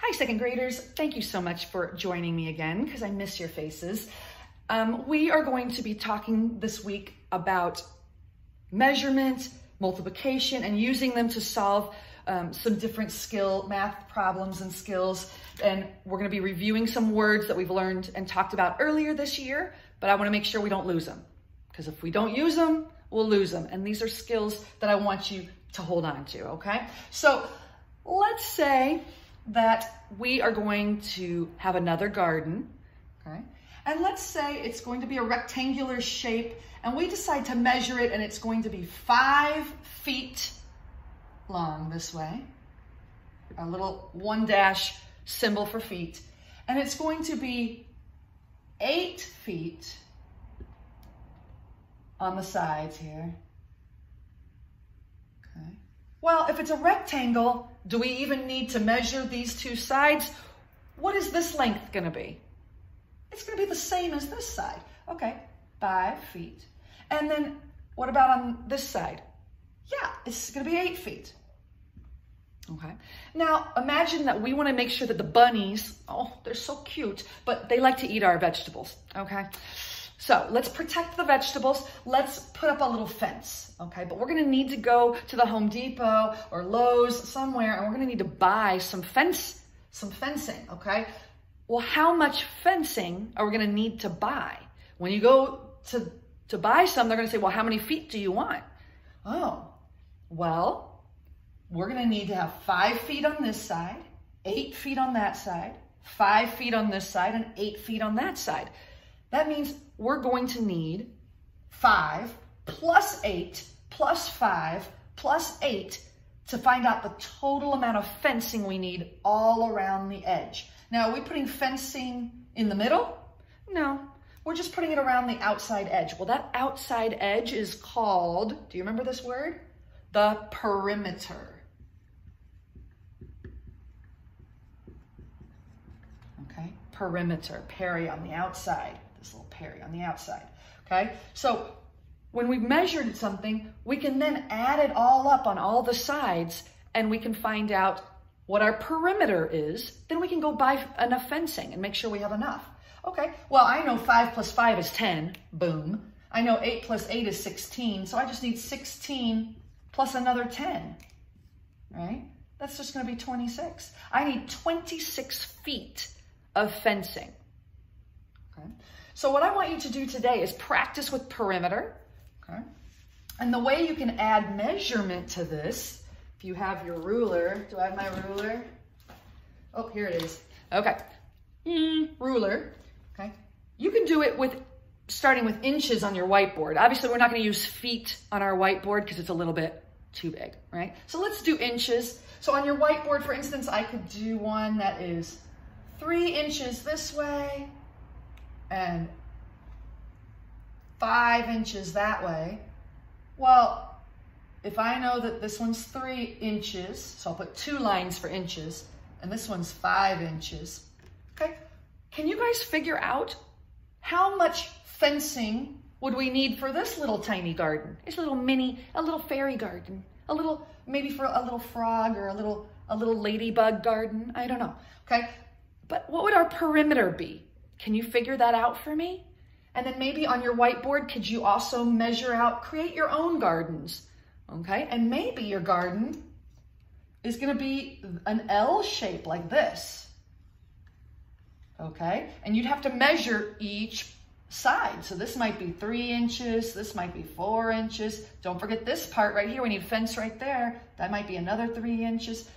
Hi, second graders. Thank you so much for joining me again because I miss your faces. We are going to be talking this week about measurement, multiplication, and using them to solve some different math problems and skills. And we're going to be reviewing some words that we've learned and talked about earlier this year, but I want to make sure we don't lose them, because if we don't use them, we'll lose them. And these are skills that I want you to hold on to, okay? So let's say that we are going to have another garden, okay? And let's say it's going to be a rectangular shape, and we decide to measure it, and it's going to be 5 feet long this way, a little 1- symbol for feet, and it's going to be 8 feet on the sides here. Okay. Well, if it's a rectangle, do we even need to measure these two sides? What is this length going to be? It's going to be the same as this side. Okay, 5 feet. And then what about on this side? Yeah, it's going to be 8 feet. Okay. Now, imagine that we want to make sure that the bunnies, oh, they're so cute, but they like to eat our vegetables, okay? So let's protect the vegetables. Let's put up a little fence, okay? But we're going to need to go to the Home Depot or Lowe's somewhere, and we're going to need to buy some fencing, okay? Well, how much fencing are we going to need to buy? When you go to buy some, they're going to say, well, how many feet do you want? Oh, well, we're going to need to have 5 feet on this side, 8 feet on that side, 5 feet on this side, and 8 feet on that side. That means we're going to need 5 plus 8 plus 5 plus 8 to find out the total amount of fencing we need all around the edge. Now, are we putting fencing in the middle? No, we're just putting it around the outside edge. Well, that outside edge is called, do you remember this word? The perimeter. Okay, perimeter, peri on the outside, this little peri on the outside, okay? So when we've measured something, we can then add it all up on all the sides, and we can find out what our perimeter is. Then we can go buy enough fencing and make sure we have enough. Okay, well, I know 5 plus 5 is 10, boom. I know 8 plus 8 is 16, so I just need 16 plus another 10, right? That's just gonna be 26. I need 26 feet of fencing, okay? So what I want you to do today is practice with perimeter, okay? And the way you can add measurement to this, if you have your ruler, do I have my ruler? Oh, here it is. Okay, ruler, okay? You can do it with starting with inches on your whiteboard. Obviously, we're not gonna use feet on our whiteboard because it's a little bit too big, right? So let's do inches. So on your whiteboard, for instance, I could do one that is 3 inches this way and 5 inches that way. Well, if I know that this one's 3 inches, so I'll put 2 lines for inches, and this one's 5 inches, okay? Can you guys figure out how much fencing would we need for this little tiny garden? It's a little fairy garden, maybe for a little frog or a little ladybug garden, I don't know, okay? But what would our perimeter be? Can you figure that out for me? And then maybe on your whiteboard, could you also measure out, create your own gardens, okay? And maybe your garden is gonna be an L shape like this, okay? And you'd have to measure each side. So this might be 3 inches, this might be 4 inches. Don't forget this part right here, we need fence right there. That might be another 3 inches.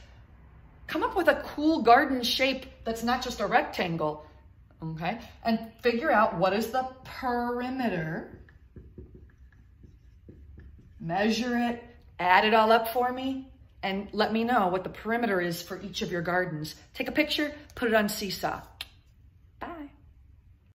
Come up with a cool garden shape that's not just a rectangle, okay? And figure out what is the perimeter. Measure it, add it all up for me, and let me know what the perimeter is for each of your gardens. Take a picture, put it on Seesaw.